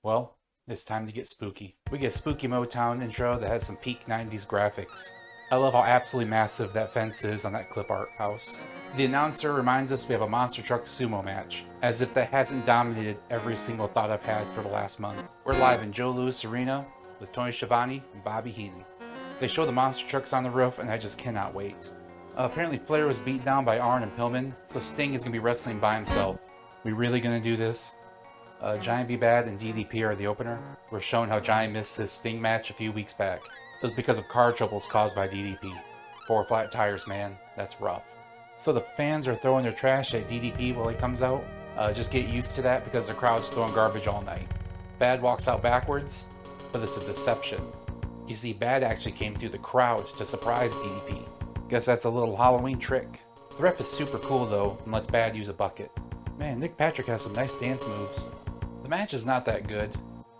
Well, it's time to get spooky. We get a spooky Motown intro that has some peak 90s graphics. I love how absolutely massive that fence is on that clip art house. The announcer reminds us we have a monster truck sumo match, as if that hasn't dominated every single thought I've had for the last month. We're live in Joe Louis Arena with Tony Schiavone and Bobby Heenan. They show the monster trucks on the roof and I just cannot wait. Apparently Flair was beat down by Arn and Pillman, so Sting is going to be wrestling by himself. We really going to do this? Giant B Bad and DDP are the opener. We're shown how Giant missed his Sting match a few weeks back. It was because of car troubles caused by DDP. 4 flat tires, man. That's rough. So the fans are throwing their trash at DDP while he comes out. Just get used to that because the crowd's throwing garbage all night. Bad walks out backwards, but this is deception. You see, Bad actually came through the crowd to surprise DDP. Guess that's a little Halloween trick. The ref is super cool though and lets Bad use a bucket. Man, Nick Patrick has some nice dance moves. The match is not that good.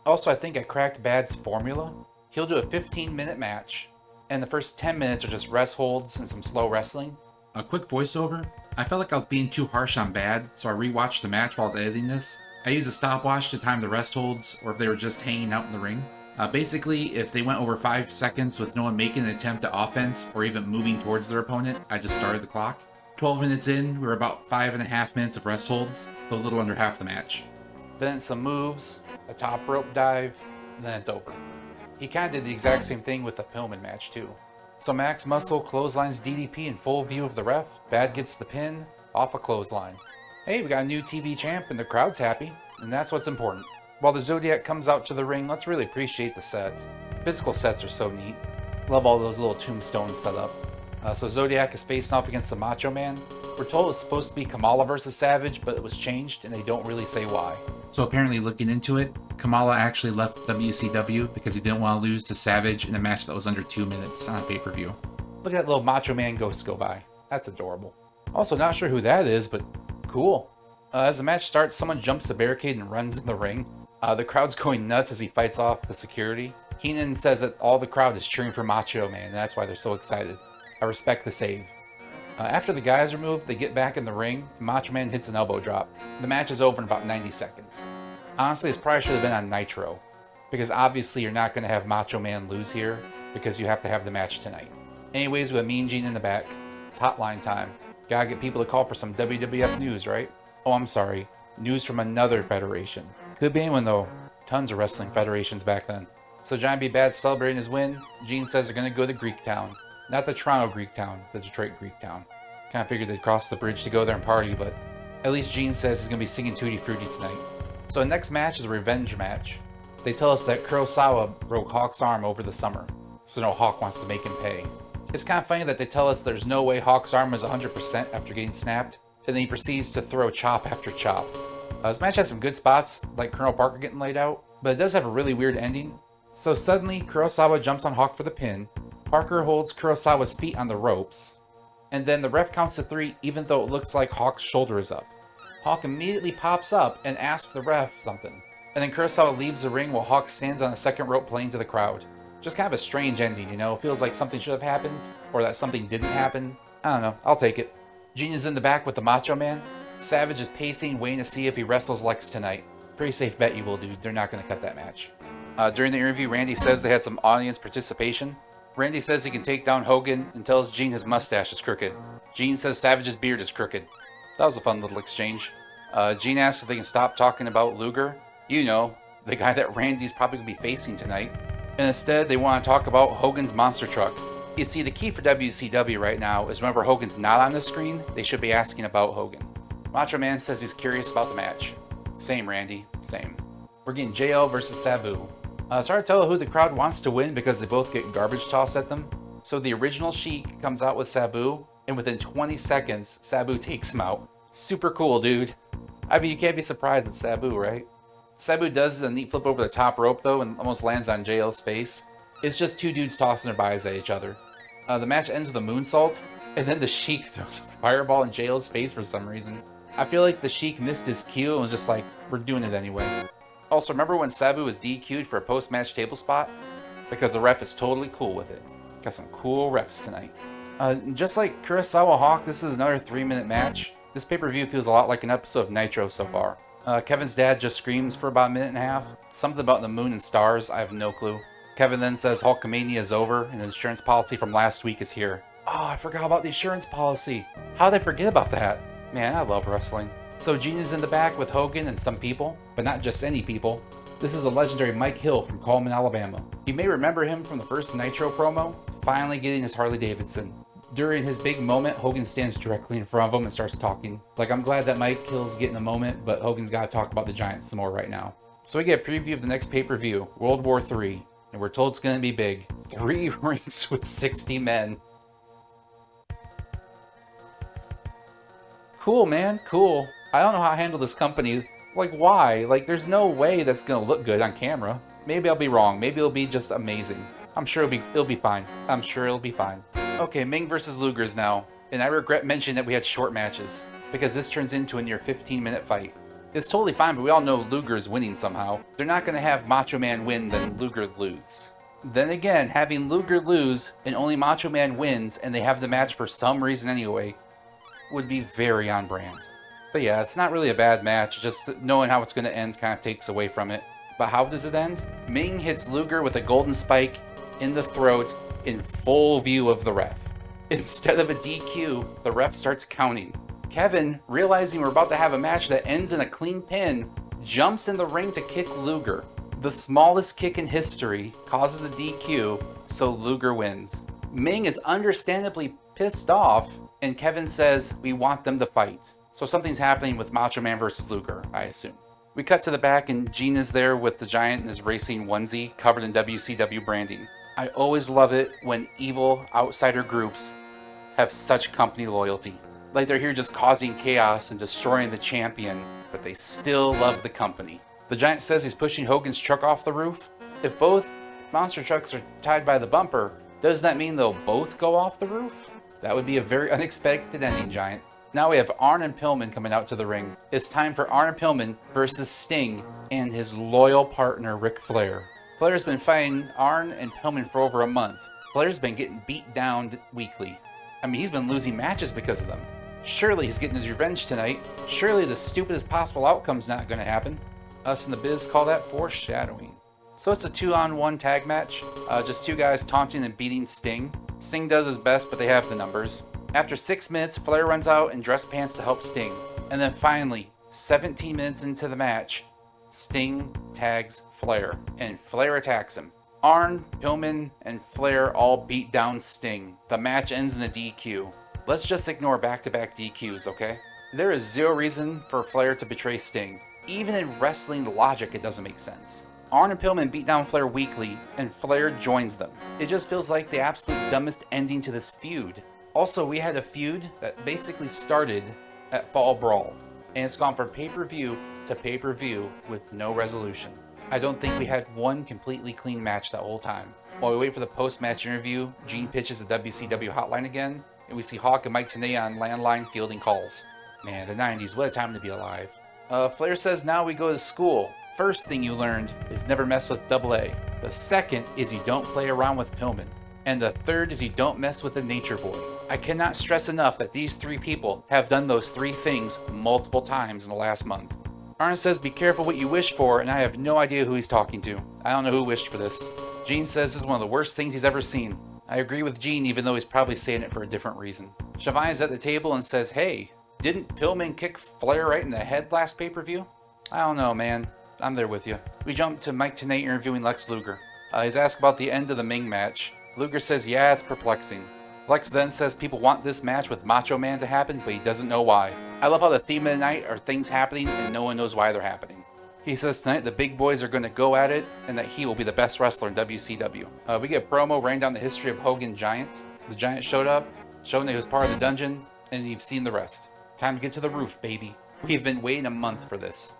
Also, I think I cracked Bad's formula. He'll do a 15-minute match, and the first 10 minutes are just rest holds and some slow wrestling. A quick voiceover. I felt like I was being too harsh on Bad, so I rewatched the match while I was editing this. I used a stopwatch to time the rest holds, or if they were just hanging out in the ring. Basically, if they went over 5 seconds with no one making an attempt at offense or even moving towards their opponent, I just started the clock. 12 minutes in, we were about 5.5 minutes of rest holds, so a little under half the match. Then some moves, a top rope dive, and then it's over. He kind of did the exact same thing with the Pillman match too. So Max Muscle clotheslines DDP in full view of the ref. Bad gets the pin, off a clothesline. Hey, we got a new TV champ and the crowd's happy, and that's what's important. While the Zodiac comes out to the ring, let's really appreciate the set. Physical sets are so neat. Love all those little tombstones set up. So Zodiac is facing off against the Macho Man. We're told it's supposed to be Kamala versus Savage, but it was changed and they don't really say why. So apparently looking into it, Kamala actually left WCW because he didn't want to lose to Savage in a match that was under 2 minutes on a pay-per-view. Look at that little Macho Man ghost go by. That's adorable. Also not sure who that is, but cool. As the match starts, someone jumps the barricade and runs in the ring. The crowd's going nuts as he fights off the security. Heenan says that all the crowd is cheering for Macho Man, and that's why they're so excited. I respect the save. After the guys are moved, they get back in the ring. Macho Man hits an elbow drop. The match is over in about 90 seconds. Honestly, this probably should have been on Nitro, because obviously you're not going to have Macho Man lose here, because you have to have the match tonight. Anyways, we have Mean Gene in the back. It's hotline time. Gotta get people to call for some WWF news, right? Oh, I'm sorry. News from another federation. Could be anyone though. Tons of wrestling federations back then. So Giant B Bad's celebrating his win. Gene says they're going to go to Greektown. Not the Toronto Greektown, the Detroit Greektown. Kind of figured they'd cross the bridge to go there and party, but at least Gene says he's going to be singing Tutti Frutti tonight. So the next match is a revenge match. They tell us that Kurosawa broke Hawk's arm over the summer, so no Hawk wants to make him pay. It's kind of funny that they tell us there's no way Hawk's arm is 100% after getting snapped, and then he proceeds to throw chop after chop. This match has some good spots, like Colonel Parker getting laid out, but it does have a really weird ending. So suddenly, Kurosawa jumps on Hawk for the pin. Parker holds Kurosawa's feet on the ropes, and then the ref counts to 3 even though it looks like Hawk's shoulder is up. Hawk immediately pops up and asks the ref something, and then Kurosawa leaves the ring while Hawk stands on the second rope playing to the crowd. Just kind of a strange ending, you know? Feels like something should have happened, or that something didn't happen. I don't know, I'll take it. Gene is in the back with the Macho Man. Savage is pacing, waiting to see if he wrestles Lex tonight. Pretty safe bet you will, dude. They're not going to cut that match. During the interview, Randy says they had some audience participation. Randy says he can take down Hogan and tells Gene his mustache is crooked. Gene says Savage's beard is crooked. That was a fun little exchange. Gene asks if they can stop talking about Luger. You know, the guy that Randy's probably going to be facing tonight. And instead, they want to talk about Hogan's monster truck. You see, the key for WCW right now is whenever Hogan's not on the screen, they should be asking about Hogan. Macho Man says he's curious about the match. Same, Randy. Same. We're getting JL versus Sabu. It's hard to tell who the crowd wants to win because they both get garbage tossed at them. So the original Sheik comes out with Sabu, and within 20 seconds, Sabu takes him out. Super cool, dude. I mean, you can't be surprised at Sabu, right? Sabu does a neat flip over the top rope, though, and almost lands on JL's face. It's just 2 dudes tossing their bodies at each other. The match ends with a moonsault, and then the Sheik throws a fireball in JL's face for some reason. I feel like the Sheik missed his cue and was just like, we're doing it anyway. Also, remember when Sabu was DQ'd for a post-match table spot? Because the ref is totally cool with it. Got some cool refs tonight. Just like Kurosawa Hawk, this is another 3-minute match. This pay-per-view feels a lot like an episode of Nitro so far. Kevin's dad just screams for about a minute and a half. Something about the moon and stars, I have no clue. Kevin then says Hulkamania is over and his insurance policy from last week is here. Oh, I forgot about the insurance policy. How did I forget about that? Man, I love wrestling. So Gene is in the back with Hogan and some people, but not just any people. This is a legendary Mike Hill from Coleman, Alabama. You may remember him from the first Nitro promo, finally getting his Harley Davidson. During his big moment, Hogan stands directly in front of him and starts talking. Like, I'm glad that Mike Hill's getting a moment, but Hogan's got to talk about the Giants some more right now. So we get a preview of the next pay-per-view, World War III, and we're told it's going to be big. 3 rings with 60 men. Cool, man, cool. I don't know how to handle this company. Like, why? Like, there's no way that's going to look good on camera. Maybe I'll be wrong. Maybe it'll be just amazing. I'm sure it'll be fine. I'm sure it'll be fine. Okay, Ming versus Luger's now, and I regret mentioning that we had short matches, because this turns into a near 15-minute fight. It's totally fine, but we all know Luger's winning somehow. They're not going to have Macho Man win, then Luger lose. Then again, having Luger lose, and only Macho Man wins, and they have the match for some reason anyway, would be very on brand. But yeah, it's not really a bad match, just knowing how it's going to end kind of takes away from it. But how does it end? Ming hits Luger with a golden spike in the throat, in full view of the ref. Instead of a DQ, the ref starts counting. Kevin, realizing we're about to have a match that ends in a clean pin, jumps in the ring to kick Luger. The smallest kick in history causes a DQ, so Luger wins. Ming is understandably pissed off, and Kevin says, we want them to fight. So something's happening with Macho Man versus Luger, I assume. We cut to the back and Gene is there with the Giant in his racing onesie covered in WCW branding. I always love it when evil outsider groups have such company loyalty. Like they're here just causing chaos and destroying the champion, but they still love the company. The Giant says he's pushing Hogan's truck off the roof. If both monster trucks are tied by the bumper, does that mean they'll both go off the roof? That would be a very unexpected ending, Giant. Now we have Arn and Pillman coming out to the ring. It's time for Arn and Pillman versus Sting and his loyal partner Ric Flair. Flair's been fighting Arn and Pillman for over a month. Flair's been getting beat down weekly. I mean, he's been losing matches because of them. Surely he's getting his revenge tonight. Surely the stupidest possible outcome's not going to happen. Us in the biz call that foreshadowing. So it's a 2-on-1 tag match. Just 2 guys taunting and beating Sting. Sting does his best, but they have the numbers. After 6 minutes, Flair runs out in dress pants to help Sting. And then finally, 17 minutes into the match, Sting tags Flair, and Flair attacks him. Arn, Pillman, and Flair all beat down Sting. The match ends in a DQ. Let's just ignore back-to-back DQs, okay? There is zero reason for Flair to betray Sting. Even in wrestling logic, it doesn't make sense. Arn and Pillman beat down Flair weekly, and Flair joins them. It just feels like the absolute dumbest ending to this feud. Also, we had a feud that basically started at Fall Brawl, and it's gone from pay-per-view to pay-per-view with no resolution. I don't think we had one completely clean match that whole time. While we wait for the post-match interview, Gene pitches the WCW hotline again, and we see Hawk and Mike Tenay on landline fielding calls. Man, the 90s, what a time to be alive. Flair says now we go to school. First thing you learned is never mess with AA. The second is you don't play around with Pillman. And the third is you don't mess with the Nature Boy. I cannot stress enough that these 3 people have done those 3 things multiple times in the last month. Arn says be careful what you wish for, and I have no idea who he's talking to. I don't know who wished for this. Gene says this is one of the worst things he's ever seen. I agree with Gene, even though he's probably saying it for a different reason. Schiavone is at the table and says, hey, didn't Pillman kick Flair right in the head last pay-per-view? I don't know, man. I'm there with you. We jump to Mike Tenay interviewing Lex Luger. He's asked about the end of the Ming match. Luger says, yeah, it's perplexing. Lex then says people want this match with Macho Man to happen, but he doesn't know why. I love how the theme of the night are things happening and no one knows why they're happening. He says tonight the big boys are going to go at it and that he will be the best wrestler in WCW. We get a promo writing down the history of Hogan Giant. The Giant showed up, showing that he was part of the dungeon, and you've seen the rest. Time to get to the roof, baby. We've been waiting a month for this.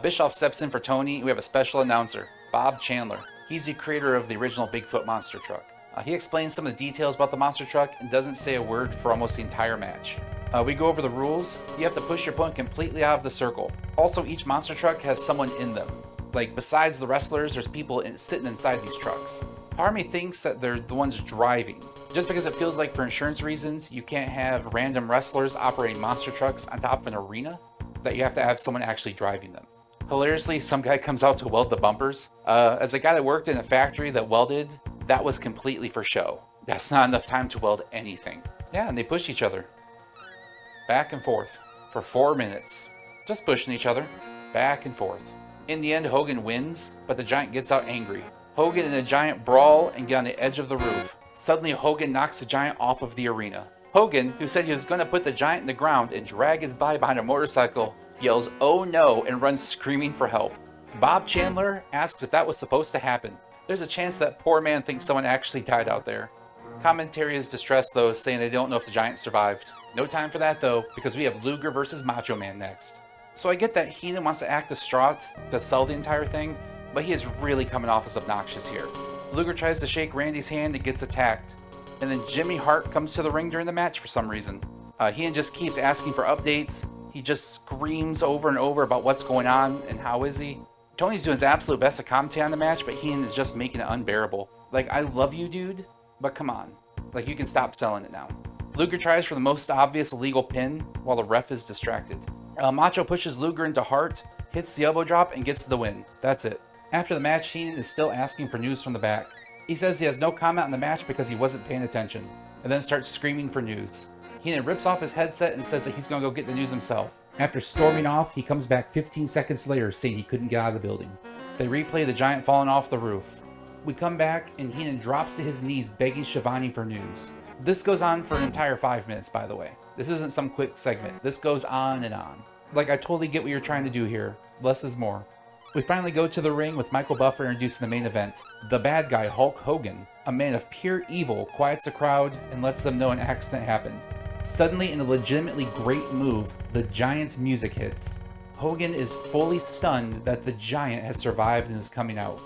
Bischoff steps in for Tony. We have a special announcer, Bob Chandler. He's the creator of the original Bigfoot monster truck. He explains some of the details about the monster truck and doesn't say a word for almost the entire match. We go over the rules. You have to push your opponent completely out of the circle. Also, each monster truck has someone in them. Like, besides the wrestlers, there's people sitting inside these trucks. Part of me thinks that they're the ones driving. Just because it feels like for insurance reasons, you can't have random wrestlers operating monster trucks on top of an arena, that you have to have someone actually driving them. Hilariously, some guy comes out to weld the bumpers. As a guy that worked in a factory that welded, that was completely for show. That's not enough time to weld anything. Yeah, and they push each other back and forth for 4 minutes. Just pushing each other back and forth. In the end, Hogan wins, but the Giant gets out angry. Hogan and the Giant brawl and get on the edge of the roof. Suddenly, Hogan knocks the Giant off of the arena. Hogan, who said he was going to put the Giant in the ground and drag it by behind a motorcycle, yells, "Oh no," and runs screaming for help. Bob Chandler asks if that was supposed to happen. There's a chance that poor man thinks someone actually died out there. Commentary is distressed though, saying they don't know if the Giant survived. No time for that though, because we have Luger versus Macho Man next. So I get that Heenan wants to act distraught to sell the entire thing, but he is really coming off as obnoxious here. Luger tries to shake Randy's hand and gets attacked. And then Jimmy Hart comes to the ring during the match for some reason. Heenan just keeps asking for updates. He just screams over and over about what's going on and how is he. Tony's doing his absolute best to commentate on the match, but Heenan is just making it unbearable. Like, I love you, dude, but come on. Like, you can stop selling it now. Luger tries for the most obvious illegal pin while the ref is distracted. Macho pushes Luger into Hart, hits the elbow drop, and gets the win. That's it. After the match, Heenan is still asking for news from the back. He says he has no comment on the match because he wasn't paying attention, and then starts screaming for news. Heenan rips off his headset and says that he's going to go get the news himself. After storming off, he comes back 15 seconds later saying he couldn't get out of the building. They replay the Giant falling off the roof. We come back and Heenan drops to his knees begging Schiavone for news. This goes on for an entire 5 minutes, by the way. This isn't some quick segment. This goes on and on. Like, I totally get what you're trying to do here. Less is more. We finally go to the ring with Michael Buffer introducing the main event. The bad guy, Hulk Hogan, a man of pure evil, quiets the crowd and lets them know an accident happened. Suddenly, in a legitimately great move, the Giant's music hits. Hogan is fully stunned that the Giant has survived and is coming out.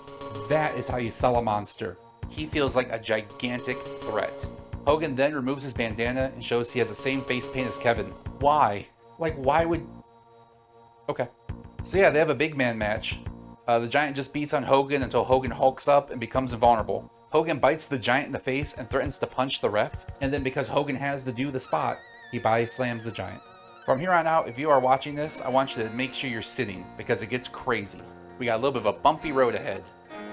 That is how you sell a monster. He feels like a gigantic threat. Hogan then removes his bandana and shows he has the same face paint as Kevin. Why? Like, why would... Okay. So yeah, they have a big man match. The Giant just beats on Hogan until Hogan hulks up and becomes invulnerable. Hogan bites the Giant in the face and threatens to punch the ref. And then because Hogan has to do the spot, he body slams the Giant. From here on out, if you are watching this, I want you to make sure you're sitting because it gets crazy. We got a little bit of a bumpy road ahead.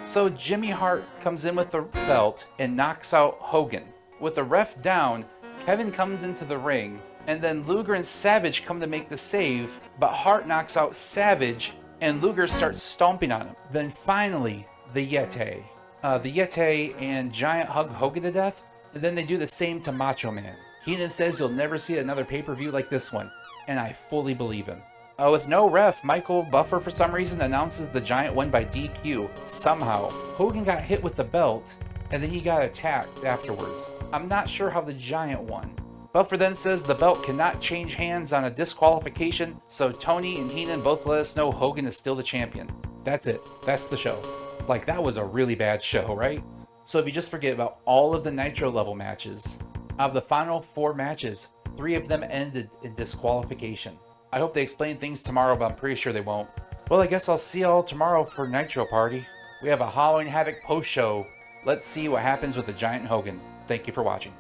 So Jimmy Hart comes in with the belt and knocks out Hogan. With the ref down, Kevin comes into the ring, and then Luger and Savage come to make the save, but Hart knocks out Savage, and Luger starts stomping on him. Then finally, the Yeti. The Yeti and Giant hug Hogan to death, and then they do the same to Macho Man. Heenan says you'll never see another pay-per-view like this one, and I fully believe him. With no ref, Michael Buffer for some reason announces the Giant won by DQ. Somehow, Hogan got hit with the belt, and then he got attacked afterwards. I'm not sure how the Giant won. Buffer then says the belt cannot change hands on a disqualification, so Tony and Heenan both let us know Hogan is still the champion. That's it. That's the show. Like, that was a really bad show, right? So if you just forget about all of the Nitro level matches, out of the final 4 matches, 3 of them ended in disqualification. I hope they explain things tomorrow, but I'm pretty sure they won't. Well, I guess I'll see y'all tomorrow for Nitro Party. We have a Halloween Havoc post-show. Let's see what happens with the Giant and Hogan. Thank you for watching.